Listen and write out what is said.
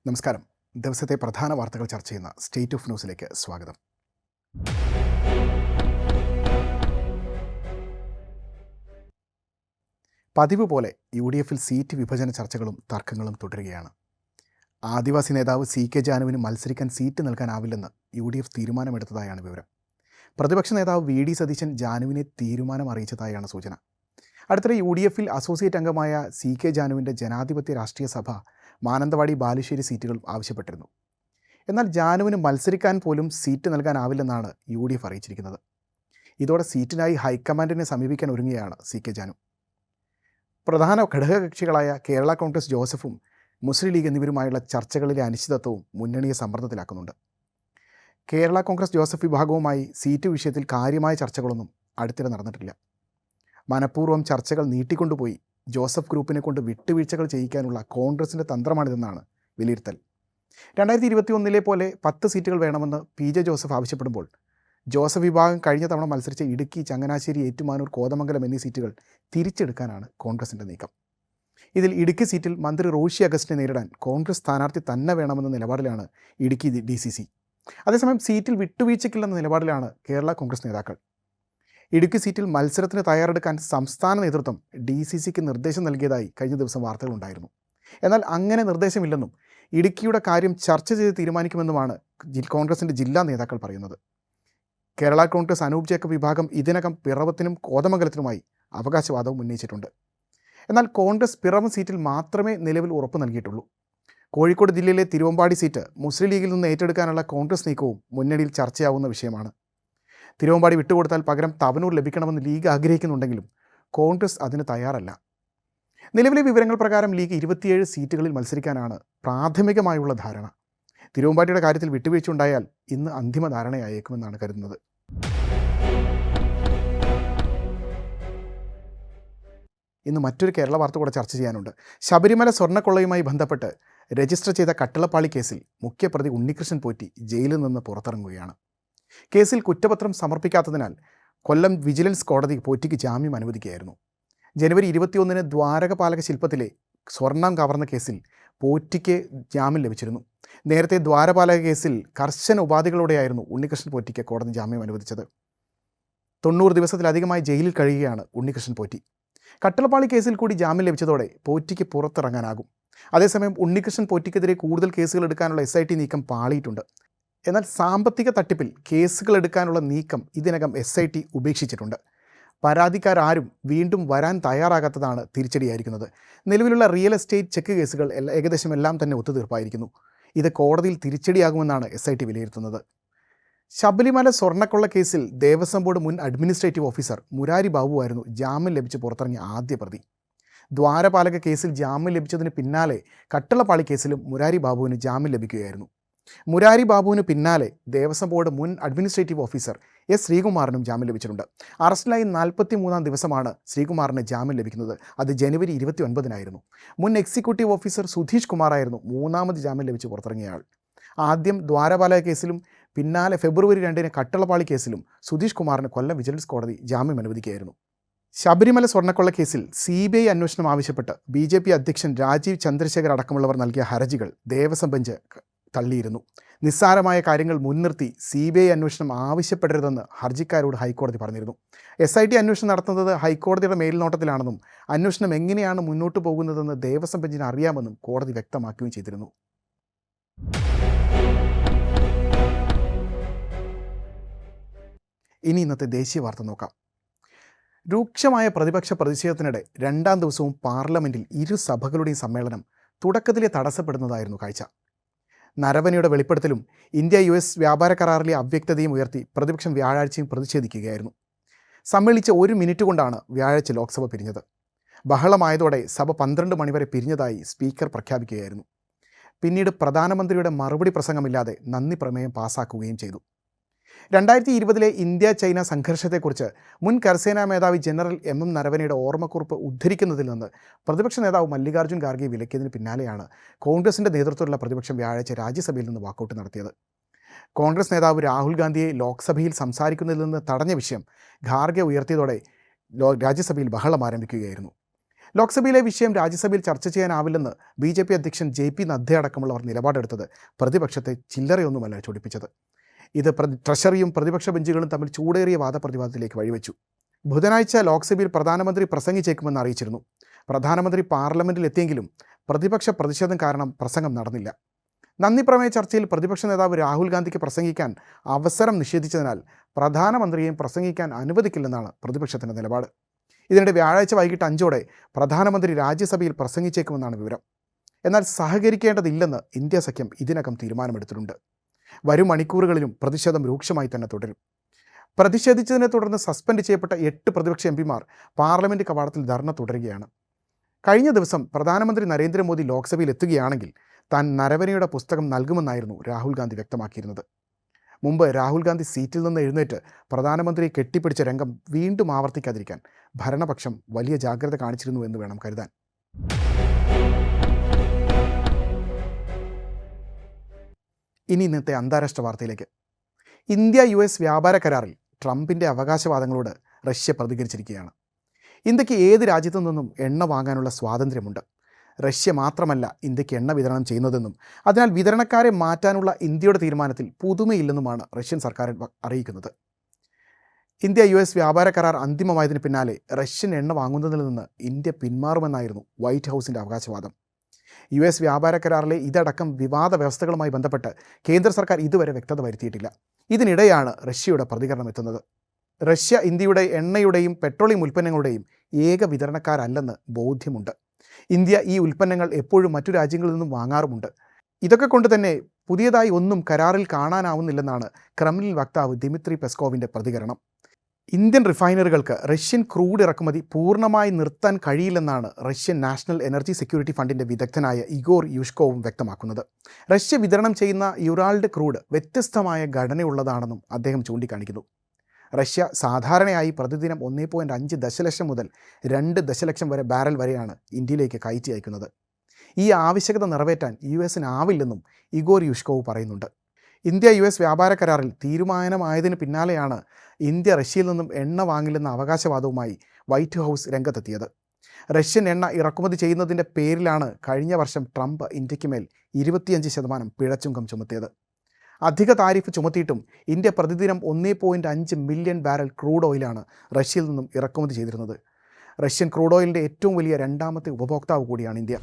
നമസ്കാരം. ദിവസത്തെ പ്രധാന വാർത്തകൾ ചർച്ച ചെയ്യുന്ന സ്റ്റേറ്റ് ഓഫ് ന്യൂസിലേക്ക് സ്വാഗതം. പതിവ് പോലെ UDFിൽ സീറ്റ് വിഭജന ചർച്ചകളും തർക്കങ്ങളും തുടരുകയാണ്. ആദിവാസി നേതാവ് CK ജാനുവിന് മത്സരിക്കാൻ സീറ്റ് നൽകാനാവില്ലെന്ന് UDF തീരുമാനമെടുത്തതായാണ് വിവരം. പ്രതിപക്ഷ നേതാവ് VD സതീശൻ ജാനുവിനെ തീരുമാനം അറിയിച്ചതായാണ് സൂചന. അടുത്തിടെ UDFിൽ അസോസിയേറ്റ് അംഗമായ CK ജാനുവിൻ്റെ ജനാധിപത്യ രാഷ്ട്രീയ സഭ മാനന്തവാടി ബാലുശ്ശേരി സീറ്റുകൾ ആവശ്യപ്പെട്ടിരുന്നു. എന്നാൽ ജാനുവിന് മത്സരിക്കാൻ പോലും സീറ്റ് നൽകാനാവില്ലെന്നാണ് UDF അറിയിച്ചിരിക്കുന്നത്. ഇതോടെ സീറ്റിനായി ഹൈക്കമാൻഡിനെ സമീപിക്കാൻ ഒരുങ്ങുകയാണ് CK ജാനു. പ്രധാന ഘടകകക്ഷികളായ കേരള കോൺഗ്രസ് ജോസഫും മുസ്ലിം ലീഗ് എന്നിവരുമായുള്ള ചർച്ചകളിലെ അനിശ്ചിതത്വവും മുന്നണിയെ സമ്മർദ്ദത്തിലാക്കുന്നുണ്ട്. കേരള കോൺഗ്രസ് ജോസഫ് വിഭാഗവുമായി സീറ്റ് വിഷയത്തിൽ കാര്യമായ ചർച്ചകളൊന്നും അടുത്തിടെ നടന്നിട്ടില്ല. മനഃപൂർവ്വം ചർച്ചകൾ നീട്ടിക്കൊണ്ടുപോയി ജോസഫ് ഗ്രൂപ്പിനെ കൊണ്ട് വിട്ടുവീഴ്ചകൾ ചെയ്യിക്കാനുള്ള കോൺഗ്രസിൻ്റെ തന്ത്രമാണിതെന്നാണ് വിലയിരുത്തൽ. 2021 പോലെ 10 സീറ്റുകൾ വേണമെന്ന് PJ ജോസഫ് ആവശ്യപ്പെടുമ്പോൾ ജോസഫ് വിഭാഗം കഴിഞ്ഞ തവണ മത്സരിച്ച ഇടുക്കി, ചങ്ങനാശ്ശേരി, ഏറ്റുമാനൂർ, കോതമംഗലം എന്നീ സീറ്റുകൾ തിരിച്ചെടുക്കാനാണ് കോൺഗ്രസിൻ്റെ നീക്കം. ഇതിൽ ഇടുക്കി സീറ്റിൽ മന്ത്രി റോഷി അഗസ്റ്റിനെ നേരിടാൻ കോൺഗ്രസ് സ്ഥാനാർത്ഥി തന്നെ വേണമെന്ന നിലപാടിലാണ് ഇടുക്കി DCC. അതേസമയം സീറ്റിൽ വിട്ടുവീഴ്ചയ്ക്കില്ലെന്ന നിലപാടിലാണ് കേരള കോൺഗ്രസ് നേതാക്കൾ. ഇടുക്കി സീറ്റിൽ മത്സരത്തിന് തയ്യാറെടുക്കാൻ സംസ്ഥാന നേതൃത്വം DCCക്ക് നിർദ്ദേശം നൽകിയതായി കഴിഞ്ഞ ദിവസം വാർത്തകളുണ്ടായിരുന്നു. എന്നാൽ അങ്ങനെ നിർദ്ദേശമില്ലെന്നും ഇടുക്കിയുടെ കാര്യം ചർച്ച ചെയ്ത് തീരുമാനിക്കുമെന്നുമാണ് കോൺഗ്രസിൻ്റെ ജില്ലാ നേതാക്കൾ പറയുന്നത്. കേരള കോൺഗ്രസ് അനൂപ് ജേക്കബ് വിഭാഗം ഇതിനകം പിറവത്തിനും കോതമംഗലത്തിനുമായി അവകാശവാദവും ഉന്നയിച്ചിട്ടുണ്ട്. എന്നാൽ കോൺഗ്രസ് പിറവം സീറ്റിൽ മാത്രമേ നിലവിൽ ഉറപ്പ് നൽകിയിട്ടുള്ളൂ. കോഴിക്കോട് ജില്ലയിലെ തിരുവമ്പാടി സീറ്റ് മുസ്ലിം ലീഗിൽ നിന്ന് ഏറ്റെടുക്കാനുള്ള കോൺഗ്രസ് നീക്കവും മുന്നണിയിൽ ചർച്ചയാവുന്ന വിഷയമാണ്. തിരുവമ്പാടി വിട്ടുകൊടുത്താൽ പകരം തവനൂർ ലഭിക്കണമെന്ന് ലീഗ് ആഗ്രഹിക്കുന്നുണ്ടെങ്കിലും കോൺഗ്രസ് അതിന് തയ്യാറല്ല. നിലവിലെ വിവരങ്ങൾ പ്രകാരം ലീഗ് 27 സീറ്റുകളിൽ മത്സരിക്കാനാണ് പ്രാഥമികമായുള്ള ധാരണ. തിരുവമ്പാടിയുടെ കാര്യത്തിൽ വിട്ടുവീഴ്ച ഉണ്ടായാൽ ഇന്ന് അന്തിമ ധാരണയായേക്കുമെന്നാണ് കരുതുന്നത്. ഇന്ന് മറ്റൊരു കേരള വാർത്ത കൂടെ ചർച്ച ചെയ്യാനുണ്ട്. ശബരിമല സ്വർണ്ണക്കൊള്ളയുമായി ബന്ധപ്പെട്ട് രജിസ്റ്റർ ചെയ്ത കട്ടളപ്പാളി കേസിൽ മുഖ്യപ്രതി ഉണ്ണികൃഷ്ണൻ പോറ്റി ജയിലിൽ നിന്ന് പുറത്തിറങ്ങുകയാണ്. കേസിൽ കുറ്റപത്രം സമർപ്പിക്കാത്തതിനാൽ കൊല്ലം വിജിലൻസ് കോടതി പോറ്റിക്ക് ജാമ്യം അനുവദിക്കുകയായിരുന്നു. ജനുവരി 21 ദ്വാരകപാലക ശില്പത്തിലെ സ്വർണം കവർന്ന കേസിൽ പോറ്റിക്ക് ജാമ്യം ലഭിച്ചിരുന്നു. നേരത്തെ ദ്വാരപാലക കേസിൽ കർശന ഉപാധികളോടെയായിരുന്നു ഉണ്ണികൃഷ്ണൻ പോറ്റിക്ക് കോടതി ജാമ്യം അനുവദിച്ചത്. 90 ദിവസത്തിലധികമായി ജയിലിൽ കഴിയുകയാണ് ഉണ്ണികൃഷ്ണൻ പോറ്റി. കട്ടളപ്പാളി കേസിൽ കൂടി ജാമ്യം ലഭിച്ചതോടെ പോറ്റിക്ക് പുറത്തിറങ്ങാനാകും. അതേസമയം ഉണ്ണികൃഷ്ണൻ പോറ്റിക്കെതിരെ കൂടുതൽ കേസുകൾ എടുക്കാനുള്ള SIT നീക്കം പാളിയിട്ടുണ്ട്. എന്നാൽ സാമ്പത്തിക തട്ടിപ്പിൽ കേസുകൾ എടുക്കാനുള്ള നീക്കം ഇതിനകം SIT ഉപേക്ഷിച്ചിട്ടുണ്ട്. പരാതിക്കാരും വീണ്ടും വരാൻ തയ്യാറാകാത്തതാണ് തിരിച്ചടിയായിരിക്കുന്നത്. നിലവിലുള്ള റിയൽ എസ്റ്റേറ്റ് ചെക്ക് കേസുകൾ ഏകദേശം എല്ലാം തന്നെ ഒത്തുതീർപ്പായിരിക്കുന്നു. ഇത് കോടതിയിൽ തിരിച്ചടിയാകുമെന്നാണ് SIT വിലയിരുത്തുന്നത്. ശബരിമല സ്വർണ്ണക്കൊള്ള കേസിൽ ദേവസ്വം ബോർഡ് മുൻ അഡ്മിനിസ്ട്രേറ്റീവ് ഓഫീസർ മുരാരി ബാബുവായിരുന്നു ജാമ്യം ലഭിച്ച് പുറത്തിറങ്ങിയ ആദ്യ പ്രതി. ദ്വാരപാലക കേസിൽ ജാമ്യം ലഭിച്ചതിന് പിന്നാലെ കട്ടളപ്പാളി കേസിലും മുരാരി ബാബുവിന് ജാമ്യം ലഭിക്കുകയായിരുന്നു. മുരാരി ബാബുവിന് പിന്നാലെ ദേവസ്വം ബോർഡ് മുൻ അഡ്മിനിസ്ട്രേറ്റീവ് ഓഫീസർ S ശ്രീകുമാറിനും ജാമ്യം ലഭിച്ചിട്ടുണ്ട്. അറസ്റ്റിലായി 43-ാം ദിവസമാണ് ശ്രീകുമാറിന് ജാമ്യം ലഭിക്കുന്നത്. അത് ജനുവരി 29-നായിരുന്നു. മുൻ എക്സിക്യൂട്ടീവ് ഓഫീസർ സുധീഷ് കുമാറായിരുന്നു മൂന്നാമത് ജാമ്യം ലഭിച്ച് പുറത്തിറങ്ങിയ ആൾ. ആദ്യം ദ്വാരപാലക കേസിലും പിന്നാലെ ഫെബ്രുവരി 2 കട്ടളപ്പാളി കേസിലും സുധീഷ് കുമാറിന് കൊല്ലം വിജിലൻസ് കോടതി ജാമ്യം അനുവദിക്കുകയായിരുന്നു. ശബരിമല സ്വർണ്ണക്കൊള്ള കേസിൽ CBI അന്വേഷണം ആവശ്യപ്പെട്ട് BJP അധ്യക്ഷൻ രാജീവ് ചന്ദ്രശേഖർ അടക്കമുള്ളവർ നൽകിയ ഹർജികൾ ദേവസ്വം ബെഞ്ച് തള്ളിയിരുന്നു. നിസ്സാരമായ കാര്യങ്ങൾ മുൻനിർത്തി CBI അന്വേഷണം ആവശ്യപ്പെടരുതെന്ന് ഹർജിക്കാരോട് ഹൈക്കോടതി പറഞ്ഞിരുന്നു. SIT അന്വേഷണം നടത്തുന്നത് ഹൈക്കോടതിയുടെ മേൽനോട്ടത്തിലാണെന്നും അന്വേഷണം എങ്ങനെയാണ് മുന്നോട്ട് പോകുന്നതെന്ന് ദേവസ്വം ബെഞ്ചിന് അറിയാമെന്നും കോടതി വ്യക്തമാക്കുകയും ചെയ്തിരുന്നു. ഇനി ഇന്നത്തെ ദേശീയ വാർത്ത നോക്കാം. രൂക്ഷമായ പ്രതിപക്ഷ പ്രതിഷേധത്തിനിടെ 2ാം ദിവസവും പാർലമെൻറ്റിൽ ഇരു സഭകളുടെയും സമ്മേളനം തുടക്കത്തിലെ തടസ്സപ്പെടുന്നതായിരുന്നു കാഴ്ച. നരവനെയുടെ വെളിപ്പെടുത്തലും ഇന്ത്യ-US വ്യാപാര കരാറിലെ അവ്യക്തതയും ഉയർത്തി പ്രതിപക്ഷം വ്യാഴാഴ്ചയും പ്രതിഷേധിക്കുകയായിരുന്നു. സമ്മേളിച്ച 1 മിനിറ്റ് കൊണ്ടാണ് വ്യാഴാഴ്ച ലോക്സഭ പിരിഞ്ഞത്. ബഹളമായതോടെ സഭ 12 മണിവരെ പിരിഞ്ഞതായി സ്പീക്കർ പ്രഖ്യാപിക്കുകയായിരുന്നു. പിന്നീട് പ്രധാനമന്ത്രിയുടെ മറുപടി പ്രസംഗമില്ലാതെ നന്ദി പ്രമേയം പാസാക്കുകയും ചെയ്തു. 2020 ഇന്ത്യ-ചൈന സംഘർഷത്തെക്കുറിച്ച് മുൻ കരസേനാ മേധാവി ജനറൽ MM നരവനെയുടെ ഓർമ്മക്കുറിപ്പ് ഉദ്ധരിക്കുന്നതിൽ നിന്ന് പ്രതിപക്ഷ നേതാവ് മല്ലികാർജ്ജുൻ ഖാർഗെ വിലക്കിയതിന് പിന്നാലെയാണ് കോൺഗ്രസിൻ്റെ നേതൃത്വത്തിലുള്ള പ്രതിപക്ഷം വ്യാഴാഴ്ച രാജ്യസഭയിൽ നിന്ന് വാക്കൗട്ട് നടത്തിയത്. കോൺഗ്രസ് നേതാവ് രാഹുൽ ഗാന്ധിയെ ലോക്സഭയിൽ സംസാരിക്കുന്നതിൽ നിന്ന് തടഞ്ഞ വിഷയം ഖാർഗെ ഉയർത്തിയതോടെ രാജ്യസഭയിൽ ബഹളം ആരംഭിക്കുകയായിരുന്നു. ലോക്സഭയിലെ വിഷയം രാജ്യസഭയിൽ ചർച്ച ചെയ്യാനാവില്ലെന്ന് BJP അധ്യക്ഷൻ JP നദ്ദ അടക്കമുള്ളവർ നിലപാടെടുത്തത് പ്രതിപക്ഷത്തെ ചില്ലറയൊന്നുമല്ല ചൊടിപ്പിച്ചത്. ഇത് ട്രഷറിയും പ്രതിപക്ഷ ബെഞ്ചുകളും തമ്മിൽ ചൂടേറിയ വാദപ്രതിവാദത്തിലേക്ക് വഴിവെച്ചു. ബുധനാഴ്ച ലോക്സഭയിൽ പ്രധാനമന്ത്രി പ്രസംഗിച്ചേക്കുമെന്ന് അറിയിച്ചിരുന്നു. പ്രധാനമന്ത്രി പാർലമെന്റിൽ എത്തിയെങ്കിലും പ്രതിപക്ഷ പ്രതിഷേധം കാരണം പ്രസംഗം നടന്നില്ല. നന്ദി പ്രമേയ ചർച്ചയിൽ പ്രതിപക്ഷ നേതാവ് രാഹുൽ ഗാന്ധിക്ക് പ്രസംഗിക്കാൻ അവസരം നിഷേധിച്ചതിനാൽ പ്രധാനമന്ത്രിയെയും പ്രസംഗിക്കാൻ അനുവദിക്കില്ലെന്നാണ് പ്രതിപക്ഷത്തിൻ്റെ നിലപാട്. ഇതിനിടെ വ്യാഴാഴ്ച വൈകിട്ട് 5 പ്രധാനമന്ത്രി രാജ്യസഭയിൽ പ്രസംഗിച്ചേക്കുമെന്നാണ് വിവരം. എന്നാൽ സഹകരിക്കേണ്ടതില്ലെന്ന് ഇന്ത്യ സഖ്യം ഇതിനകം തീരുമാനമെടുത്തിട്ടുണ്ട്. വരും മണിക്കൂറുകളിലും പ്രതിഷേധം രൂക്ഷമായി തന്നെ തുടരും. പ്രതിഷേധിച്ചതിനെ തുടർന്ന് സസ്പെൻഡ് ചെയ്യപ്പെട്ട 8 പ്രതിപക്ഷ എംപിമാർ പാർലമെന്റ് കവാടത്തിൽ ധർണ തുടരുകയാണ്. കഴിഞ്ഞ ദിവസം പ്രധാനമന്ത്രി നരേന്ദ്രമോദി ലോക്സഭയിൽ എത്തുകയാണെങ്കിൽ താൻ നരവനയുടെ പുസ്തകം നൽകുമെന്നായിരുന്നു രാഹുൽ ഗാന്ധി വ്യക്തമാക്കിയിരുന്നത്. മുമ്പ് രാഹുൽ ഗാന്ധി സീറ്റിൽ നിന്ന് എഴുന്നേറ്റ് പ്രധാനമന്ത്രിയെ കെട്ടിപ്പിടിച്ച രംഗം വീണ്ടും ആവർത്തിക്കാതിരിക്കാൻ ഭരണപക്ഷം വലിയ ജാഗ്രത കാണിച്ചിരുന്നു എന്ന് വേണം കരുതാൻ. ഇനി ഇന്നത്തെ അന്താരാഷ്ട്ര വാർത്തയിലേക്ക്. ഇന്ത്യ-US വ്യാപാര കരാറിൽ ട്രംപിൻ്റെ അവകാശവാദങ്ങളോട് റഷ്യ പ്രതികരിച്ചിരിക്കുകയാണ്. ഇന്ത്യക്ക് ഏത് രാജ്യത്തു നിന്നും എണ്ണ വാങ്ങാനുള്ള സ്വാതന്ത്ര്യമുണ്ട്. റഷ്യ മാത്രമല്ല ഇന്ത്യക്ക് എണ്ണ വിതരണം ചെയ്യുന്നതെന്നും അതിനാൽ വിതരണക്കാരെ മാറ്റാനുള്ള ഇന്ത്യയുടെ തീരുമാനത്തിൽ പുതുമയില്ലെന്നുമാണ് റഷ്യൻ സർക്കാർ അറിയിക്കുന്നത്. ഇന്ത്യ-US വ്യാപാര കരാർ അന്തിമമായതിന് പിന്നാലെ റഷ്യൻ എണ്ണ വാങ്ങുന്നതിൽ നിന്ന് ഇന്ത്യ പിന്മാറുമെന്നായിരുന്നു വൈറ്റ് ഹൗസിൻ്റെ അവകാശവാദം. US വ്യാപാര കരാറിലെ ഇതടക്കം വിവാദ വ്യവസ്ഥകളുമായി ബന്ധപ്പെട്ട് കേന്ദ്ര സർക്കാർ ഇതുവരെ വ്യക്തത വരുത്തിയിട്ടില്ല. ഇതിനിടെയാണ് റഷ്യയുടെ പ്രതികരണം എത്തുന്നത്. റഷ്യ ഇന്ത്യയുടെ എണ്ണയുടെയും പെട്രോളിയം ഉൽപ്പന്നങ്ങളുടെയും ഏക വിതരണക്കാരല്ലെന്ന് ബോധ്യമുണ്ട്. ഇന്ത്യ ഈ ഉൽപ്പന്നങ്ങൾ എപ്പോഴും മറ്റു രാജ്യങ്ങളിൽ നിന്നും വാങ്ങാറുമുണ്ട്. ഇതൊക്കെ കൊണ്ട് തന്നെ പുതിയതായി ഒന്നും കരാറിൽ കാണാനാവുന്നില്ലെന്നാണ് ക്രെംലിൻ വക്താവ് ദിമിത്രി പെസ്കോവിൻ്റെ പ്രതികരണം. ഇന്ത്യൻ റിഫൈനറികൾക്ക് റഷ്യൻ ക്രൂഡ് ഇറക്കുമതി പൂർണ്ണമായി നിർത്താൻ കഴിയില്ലെന്നാണ് റഷ്യൻ നാഷണൽ എനർജി സെക്യൂരിറ്റി ഫണ്ടിൻ്റെ വിദഗ്ധനായ ഇഗോർ യുഷ്കോവും വ്യക്തമാക്കുന്നത്. റഷ്യ വിതരണം ചെയ്യുന്ന യുറാൾഡ് ക്രൂഡ് വ്യത്യസ്തമായ ഘടനയുള്ളതാണെന്നും അദ്ദേഹം ചൂണ്ടിക്കാണിക്കുന്നു. റഷ്യ സാധാരണയായി പ്രതിദിനം 1.5 ദശലക്ഷം മുതൽ 2 ദശലക്ഷം വരെ ബാരൽ വരെയാണ് ഇന്ത്യയിലേക്ക് കയറ്റി അയക്കുന്നത്. ഈ ആവശ്യകത നിറവേറ്റാൻ US-നാവില്ലെന്നും ഇഗോർ യുഷ്കോവ് പറയുന്നുണ്ട്. ഇന്ത്യ-US വ്യാപാര കരാറിൽ തീരുമാനമായതിന് പിന്നാലെയാണ് ഇന്ത്യ റഷ്യയിൽ നിന്നും എണ്ണ വാങ്ങില്ലെന്ന അവകാശവാദവുമായി വൈറ്റ് ഹൗസ് രംഗത്തെത്തിയത്. റഷ്യൻ എണ്ണ ഇറക്കുമതി ചെയ്യുന്നതിൻ്റെ പേരിലാണ് കഴിഞ്ഞ വർഷം ട്രംപ് ഇന്ത്യക്ക് മേൽ 25% പിഴച്ചുങ്കം ചുമത്തിയത്. അധിക താരിഫ് ചുമത്തിയിട്ടും ഇന്ത്യ പ്രതിദിനം 1.5 മില്യൺ ബാരൽ ക്രൂഡ് ഓയിലാണ് റഷ്യയിൽ നിന്നും ഇറക്കുമതി ചെയ്തിരുന്നത്. റഷ്യൻ ക്രൂഡ് ഓയിലിൻ്റെ ഏറ്റവും വലിയ 2ാമത്തെ ഉപഭോക്താവ് കൂടിയാണ് ഇന്ത്യ.